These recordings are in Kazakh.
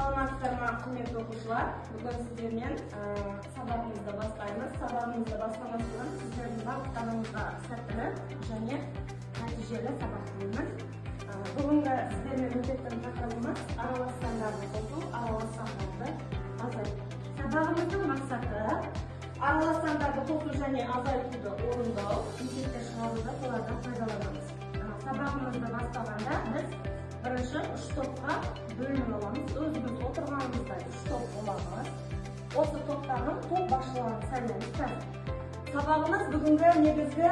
Саламатсыздар ма, құрметті оқушылар? Бүгін сіздермен сабағымызды бастаймыз. Сабағымызды бастамас бұрын сіздердің барлықтарыңызға сәттілік және нәтижелі сабақ тілеймін. Бүгінгі сіздермен өтетін тақырыбымыз аралас сандарды қосу, аралас сандарды азайту. Сабағымыздың мақсаты аралас сандарды қосу және азайтуды орындау, есепке шығаруды солардан пайдаланамыз. Сабағымызды бастағанда біз бірінші үш топқа бөлініп аламыз. Өзіміз отырғанымызда үш топ боламыз. Осы топтардың топ басшыларын сайлаймыз. Сабағымыз бүгінгі негізгі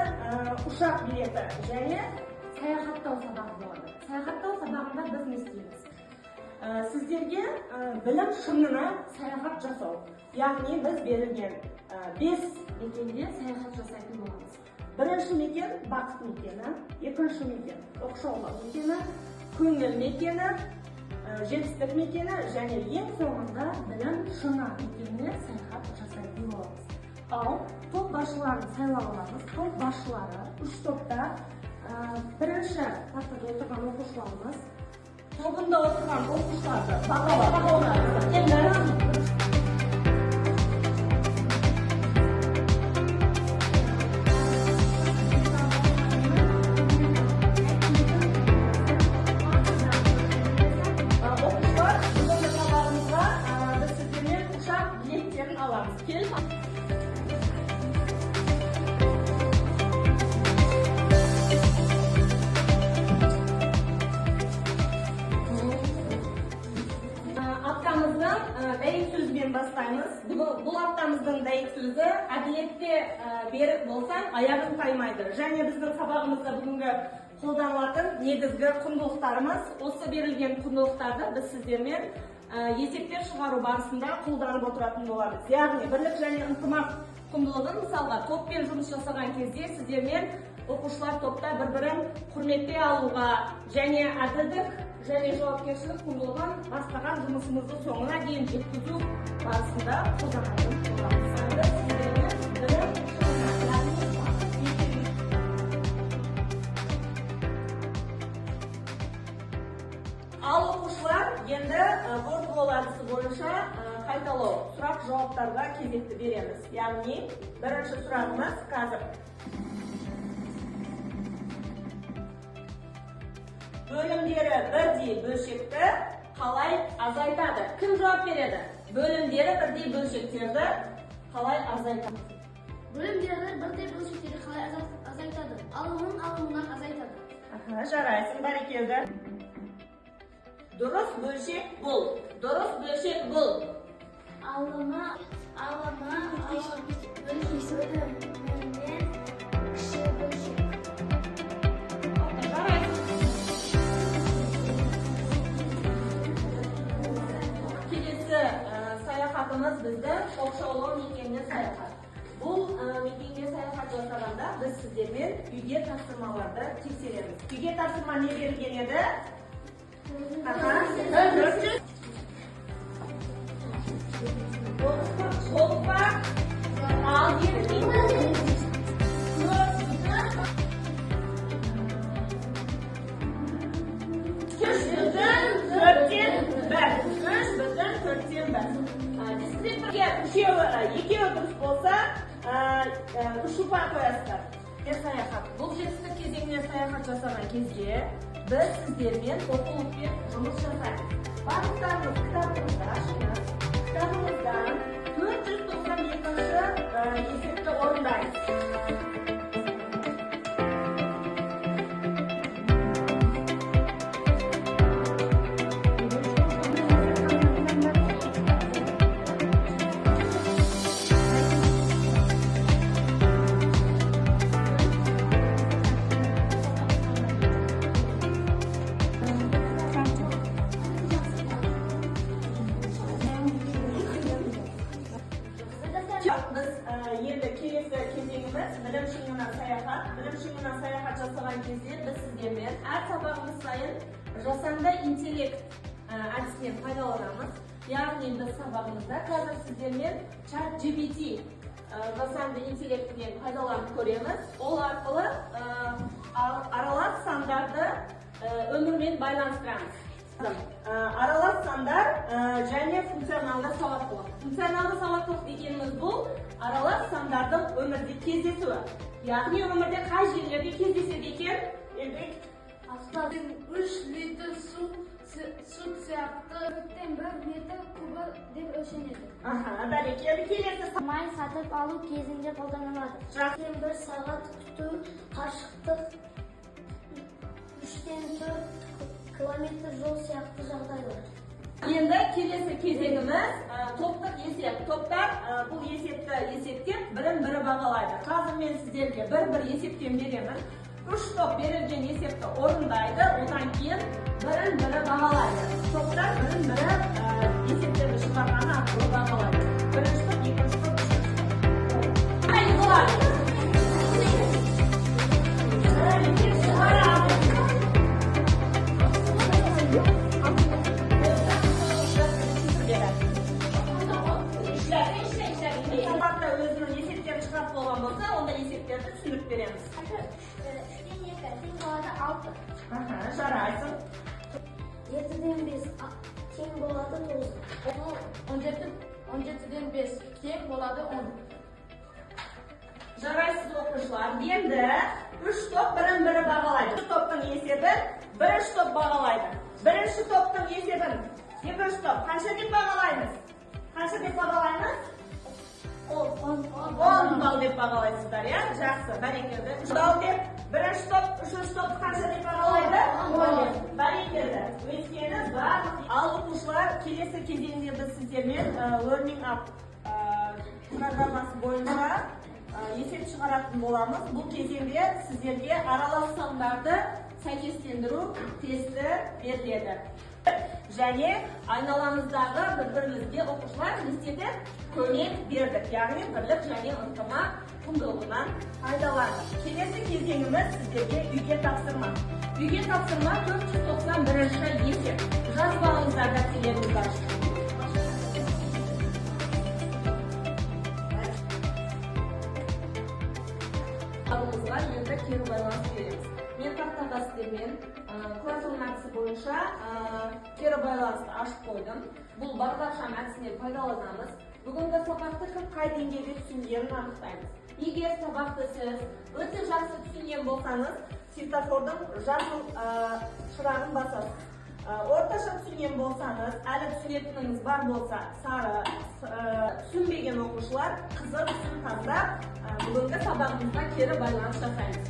ұшақ билеті және саяхаттау сабағы болады. Саяхаттау сабағында біз не істейміз? Сіздерге білім шыңына саяхат жасау. Яғни біз берілген 5 мекенде саяхат жасайтын боламыз. Бірінші мекен бақыт мекені, екінші мекен оқшаулау мекені, көңіл мекені, жетістік мекені және ең соңында білім шыңы мекеніне саяхат жасайтын боламыз. Ал топ басшыларын сайлап аламыз. Топ басшылары үш топта бірінші тақтада отырған оқушыларымыз тобында отырған оқушыларды бағалап дәйек сөзбен бастаймыз. Бұл аптамыздың дәйек сөзі әділетте берік болсаң, аяғың таймайды. Және біздің сабағымызда бүгінгі қолданылатын негізгі құндылықтарымыз. Осы берілген құндылықтарды біз сіздермен есептер шығару барысында қолданып отыратын боламыз. Яғни бірлік және ынтымақ құндылығын мысалға топпен жұмыс жасаған кезде сіздермен оқушылар топта бір-бірін құрметтей алуға және әділдік және жауапкершілік құндылығын бастаған жұмысымызды соңына дейін жеткізу барысында қолданатын Ал оқушылар енді бортқол әдісі бойынша қайталау сұрақ-жауаптарға кезекті береміз. Яғни бірінші сұрағымыз қазір. Бөлімдері бірдей бөлшекті қалай азайтады? Кім жауап береді? Бөлімдері бірдей бөлшектерді қалай азайтады? Бөлімдері бірдей бөлшектерді қалай азайтады? Алымынан азайтады. Жарайсың, бәрекелді. Дұрыс бөлшек бұл. Дұрыс бөлшек бұл. Алымы бөлшектің кіші бөлшек. Саяхатымыз бізді оқшаулау мекеніне саяхат. Бұл мекенге саяхат жасағанда біз сіздермен үйге тапсырмаларды тексереміз. Үйге тапсырма не берілген еді? Болықпа, ал екеуі дұрыс болса, үш ұпай қоясыздар. Саяхат. Бұл жетістік кезеңіне саяхат жасаған кезде біз сіздермен оқулықпен жұмыс жасаймыз. Барлықтарыңыз кітабыңызды ашыңыз. Кітабыңыздан 492-ші есепті орындайсыз. Енді келесі кезеңіміз білім шыңына саяхат. Білім шыңына саяхат жасаған кезде біз сіздермен әр сабағымыз сайын жасанды интеллект әдісінен пайдаланамыз. Яғни біз сабағымызда қазір сіздермен ChatGPT жасанды интеллектінен пайдаланып көреміз. Ол арқылы аралас сандарды өмірмен байланыстырамыз. Аралас сандар функционалды сауаттылық. Функционалды сауаттылық дегеніміз бұл аралас сандардың өмірде кездесуі. Яғни өмірде қай жерлерде кездеседі екен? Аспаптың 3 литр су сияқты 1 метр кубы деп өлшенеді. Бәрекелді. Келесі Май сатып алу кезінде қолданылады. 1 сағат күту қашықтық 3-4 километр жол сияқты жағдайлар. Енді келесі кезеңіміз топтық есеп. Топтар бұл есепті есептеп бірін-бірі бағалайды. Қазір мен сіздерге бір-бір есептен беремін. 3 топ берілген есепті орындайды, одан кейін бірін-бірі бағалайды. Топтар бірін-бірі есептерді шығарғаны арқылы бағалайды. Бірінші топ, екінші топ, үшінші топ. Өзінің есептерін шығарып болған болса, онда есептерді түсіндіріп береміз. 3-2 Жарайсың. 7-ден 5 тең болады 9. 17-ден 5 тең болады 10. Жарайсыз оқушылар. Енді 3 топ бірін-бірі бағалайды. 3 топтың есебін бірінші топ бағалайды. Бірінші топтың есебін екінші топ қанша деп бағалаймыз? Қанша деп бағалаймыз? 10 балл деп бағалайсыздар, иә? Жақсы, бәрекелді. 3 балл деп бірінші топ, үшінші топ қанша деп бағалайды? 10. Бәрекелді. Өйткені барлық ал оқушылар келесі кезеңде біз сіздермен Learning Up программасы бойынша есеп шығаратын боламыз. Бұл кезеңде сіздерге аралас сандарды сәйкестендіру тесті беріледі. Және айналамыздағы бір-бірімізге оқушылар листеді көмек бердік. Яғни бірлік және ынтымақ құндылығынан пайдаланды. Келесі кезеңіміз сіздерге үйге тапсырма. Үйге тапсырма 491-ші есеп. Жазып алыңыздар дәптерлеріңізді ашып. Алдымызға енді кері байланыс береміз. Мен тақтаға сіздермен классының әдісі бойынша кері байланысты ашып қойдым. Бұл бағдаршам әдісіне пайдаланамыз. Бүгінгі сабақты кім қай деңгейде түсінгенін анықтаймыз. Егер сабақты сіз өте жақсы түсінген болсаңыз, светофордың жасыл шырағын басасыз. Орташа түсінген болсаңыз, әлі түсінетініңіз бар болса, сары, түсінбеген оқушылар қызыл түсін таңдап, бүгінгі сабағымызға кері байланыс жасаймыз.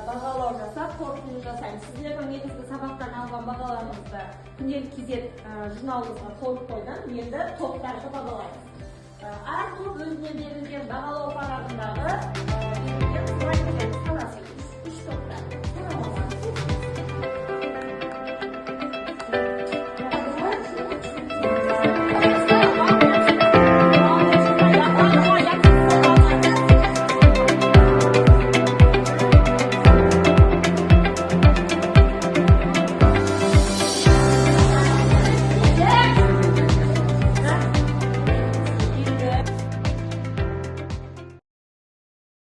Бағалау жасап, қорытынды жасаймыз. Сіздердің негізгі сабақтан алған бағаларымызды күнделік кезек журналымызға қойып қойдым. Енді топтарды бағалаймыз. Әр топ өзіне берілген бағалау парағындағы берілген слайдтерді санасын.